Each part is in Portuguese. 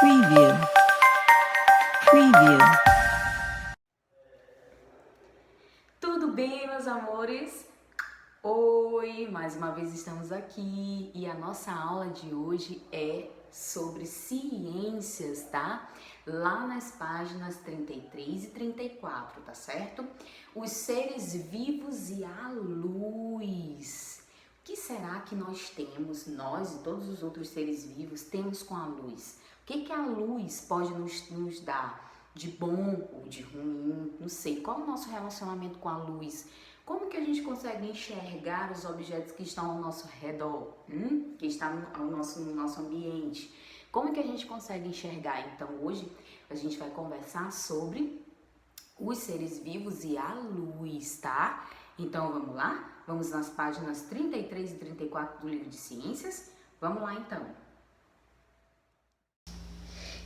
Preview. Preview. Tudo bem, meus amores? Oi, mais uma vez estamos aqui e a nossa aula de hoje é sobre ciências, tá? Lá nas páginas 33 e 34, tá certo? Os seres vivos e a luz. O que será que nós temos, nós e todos os outros seres vivos, temos com a luz? O que a luz pode nos dar de bom ou de ruim? Não sei. Qual é o nosso relacionamento com a luz? Como que a gente consegue enxergar os objetos que estão ao nosso redor, que estão no nosso ambiente? Como que a gente consegue enxergar? Então, hoje a gente vai conversar sobre os seres vivos e a luz, tá? Então, vamos lá? Vamos nas páginas 33 e 34 do livro de ciências? Vamos lá, então.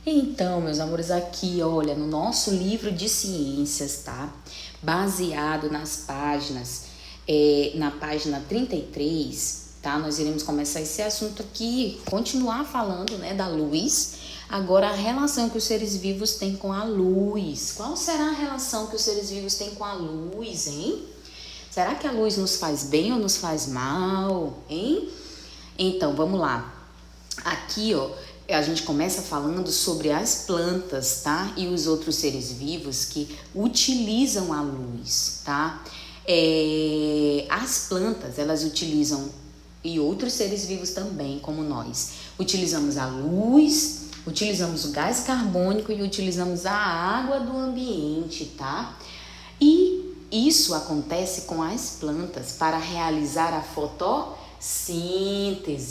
Então, meus amores, aqui, olha, no nosso livro de ciências, tá? Baseado nas páginas, na página 33, tá? Nós iremos começar esse assunto aqui, continuar falando, né, da luz. Agora, a relação que os seres vivos têm com a luz. Qual será a relação que os seres vivos têm com a luz, hein? Será que a luz nos faz bem ou nos faz mal, hein? Então, vamos lá. Aqui, ó, a gente começa falando sobre as plantas, tá? E os outros seres vivos que utilizam a luz, tá? As plantas, elas utilizam, e outros seres vivos também, como nós, utilizamos a luz, utilizamos o gás carbônico e utilizamos a água do ambiente, tá? E isso acontece com as plantas para realizar a fotossíntese.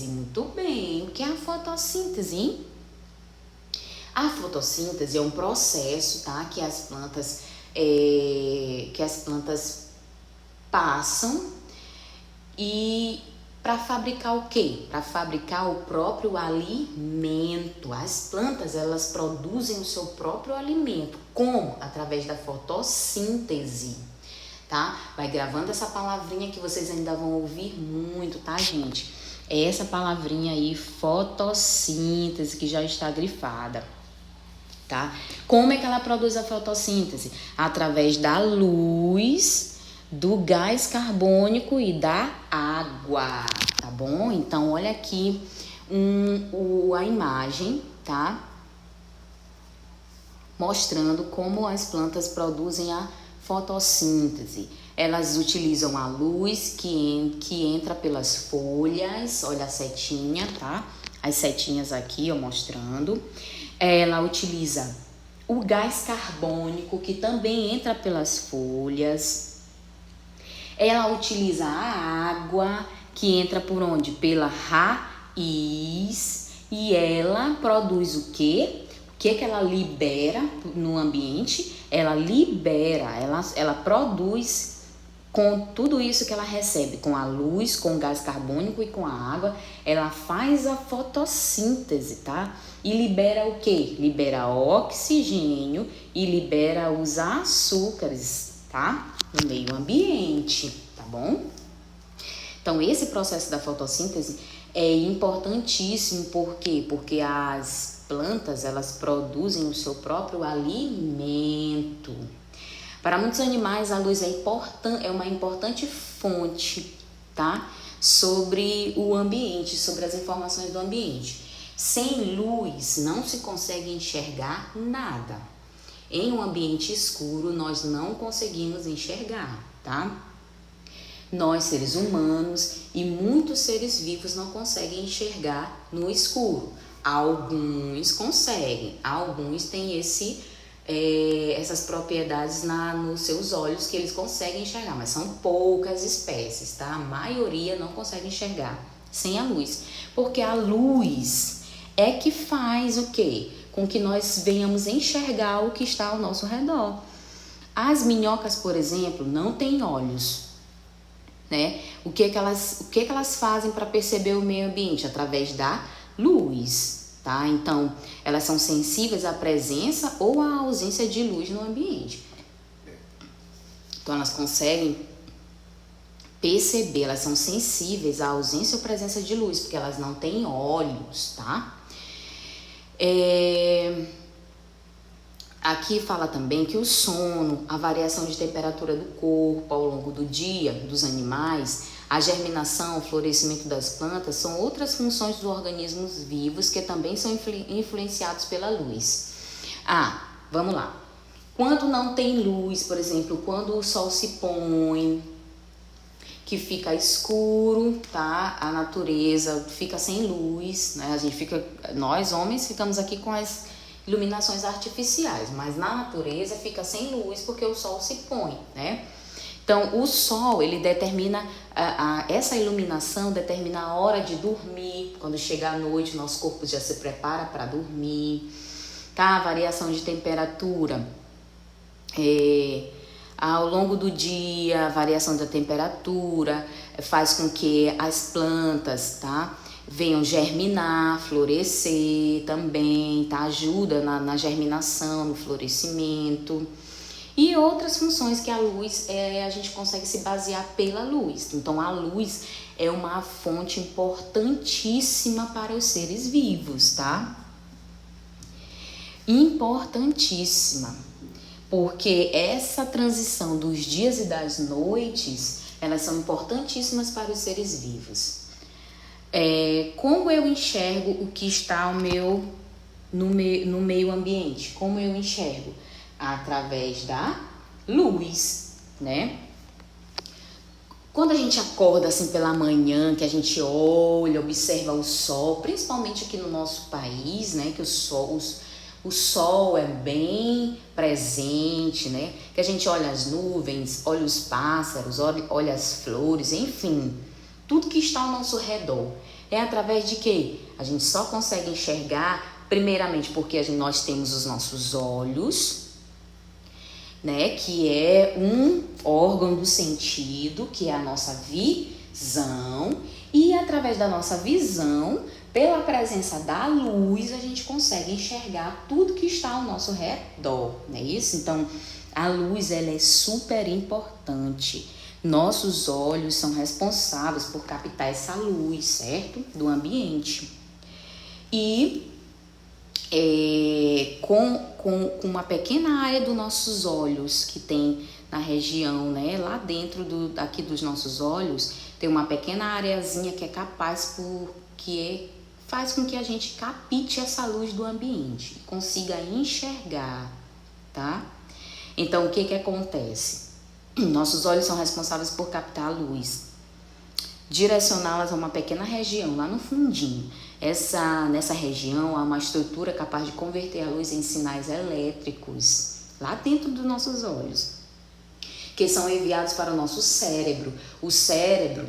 Muito bem. O que é a fotossíntese, hein? A fotossíntese é um processo, tá? Que as plantas passam e para fabricar o quê? Para fabricar o próprio alimento. As plantas, elas produzem o seu próprio alimento. Como? Através da fotossíntese. Tá? Vai gravando essa palavrinha que vocês ainda vão ouvir muito, tá, gente? É essa palavrinha aí, fotossíntese, que já está grifada, tá? Como é que ela produz a fotossíntese? Através da luz, do gás carbônico e da água, tá bom? Então, olha aqui a imagem, tá? Mostrando como as plantas produzem a fotossíntese. Elas utilizam a luz que entra pelas folhas, olha a setinha, tá? As setinhas aqui, ó, mostrando. Ela utiliza o gás carbônico, que também entra pelas folhas. Ela utiliza a água, que entra por onde? Pela raiz. E ela produz o quê? O que ela libera no ambiente? Ela libera, ela produz com tudo isso que ela recebe, com a luz, com o gás carbônico e com a água, ela faz a fotossíntese, tá? E libera o quê? Libera oxigênio e libera os açúcares, tá? No meio ambiente, tá bom? Então, esse processo da fotossíntese é importantíssimo, por quê? Porque as plantas, elas produzem o seu próprio alimento. Para muitos animais, a luz é uma importante fonte, tá? Sobre o ambiente, sobre as informações do ambiente. Sem luz, não se consegue enxergar nada. Em um ambiente escuro, nós não conseguimos enxergar, tá? Nós, seres humanos e muitos seres vivos não conseguem enxergar no escuro. Alguns conseguem, alguns têm essas propriedades nos seus olhos que eles conseguem enxergar, mas são poucas espécies, tá? A maioria não consegue enxergar sem a luz, porque a luz é que faz o quê? Com que nós venhamos enxergar o que está ao nosso redor. As minhocas, por exemplo, não têm olhos, né? O que elas fazem para perceber o meio ambiente? Através da luz, tá? Então, elas são sensíveis à presença ou à ausência de luz no ambiente. Então, elas conseguem perceber, elas são sensíveis à ausência ou presença de luz, porque elas não têm olhos, tá? Aqui fala também que o sono, a variação de temperatura do corpo ao longo do dia dos animais, a germinação, o florescimento das plantas são outras funções dos organismos vivos que também são influenciados pela luz. Vamos lá. Quando não tem luz, por exemplo, quando o sol se põe, que fica escuro, tá? A natureza fica sem luz, né? Nós homens ficamos aqui com as iluminações artificiais, mas na natureza fica sem luz porque o sol se põe, né? Então, o sol, ele determina, essa iluminação determina a hora de dormir. Quando chega a noite, nosso corpo já se prepara para dormir, tá? A variação de temperatura, ao longo do dia, a variação da temperatura faz com que as plantas, tá, venham germinar, florescer também, tá? Ajuda na germinação, no florescimento. E outras funções que a luz, a gente consegue se basear pela luz. Então, a luz é uma fonte importantíssima para os seres vivos, tá? Importantíssima. Porque essa transição dos dias e das noites, elas são importantíssimas para os seres vivos. Como eu enxergo o que está no meio ambiente? Como eu enxergo? Através da luz, né? Quando a gente acorda assim pela manhã, que a gente olha, observa o sol, principalmente aqui no nosso país, né? Que o sol é bem presente, né? Que a gente olha as nuvens, olha os pássaros, olha as flores, enfim, tudo que está ao nosso redor. É através de quê? A gente só consegue enxergar, primeiramente, porque nós temos os nossos olhos, né? Que é um órgão do sentido, que é a nossa visão, e através da nossa visão, pela presença da luz, a gente consegue enxergar tudo que está ao nosso redor, não é isso? Então, a luz, ela é super importante. Nossos olhos são responsáveis por captar essa luz, certo? Do ambiente. E com uma pequena área dos nossos olhos, que tem na região, né? Lá dentro aqui dos nossos olhos, tem uma pequena areazinha que é capaz faz com que a gente capte essa luz do ambiente, consiga enxergar, tá? Então, o que acontece? Nossos olhos são responsáveis por captar a luz, direcioná-las a uma pequena região, lá no fundinho. Nessa região há uma estrutura capaz de converter a luz em sinais elétricos, lá dentro dos nossos olhos, que são enviados para o nosso cérebro. O cérebro,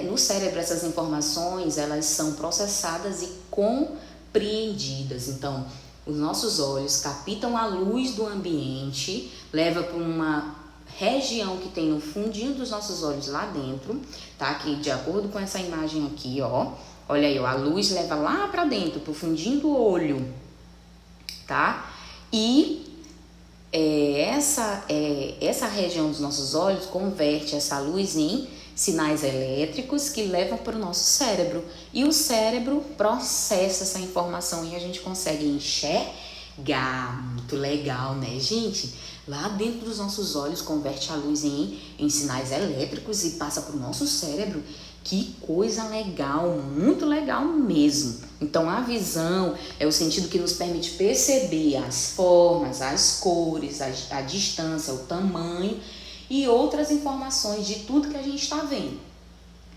no cérebro, essas informações, elas são processadas e compreendidas. Então, os nossos olhos captam a luz do ambiente, leva para uma região que tem no fundinho dos nossos olhos lá dentro, tá? Que de acordo com essa imagem aqui, ó, olha aí, ó, a luz leva lá para dentro, pro fundinho do olho, tá? E essa região dos nossos olhos converte essa luz em sinais elétricos que levam para o nosso cérebro. E o cérebro processa essa informação e a gente consegue enxergar. Muito legal, né, gente? Lá dentro dos nossos olhos converte a luz em sinais elétricos e passa para o nosso cérebro. Que coisa legal, muito legal mesmo. Então, a visão é o sentido que nos permite perceber as formas, as cores, a distância, o tamanho e outras informações de tudo que a gente está vendo.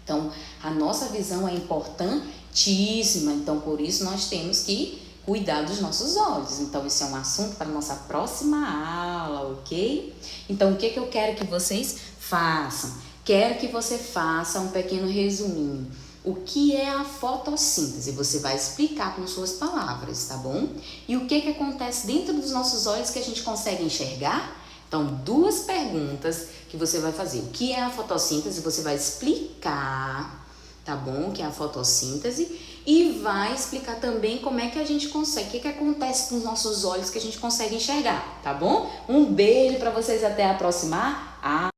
Então, a nossa visão é importantíssima. Então, por isso, nós temos que cuidar dos nossos olhos. Então, esse é um assunto para a nossa próxima aula, ok? Então, o que eu quero que vocês façam? Quero que você faça um pequeno resuminho. O que é a fotossíntese? Você vai explicar com suas palavras, tá bom? E o que acontece dentro dos nossos olhos que a gente consegue enxergar? Então, 2 perguntas que você vai fazer. O que é a fotossíntese? Você vai explicar, tá bom? O que é a fotossíntese. E vai explicar também como é que a gente consegue, o que acontece nos nossos olhos que a gente consegue enxergar, tá bom? Um beijo para vocês, até a próxima aula.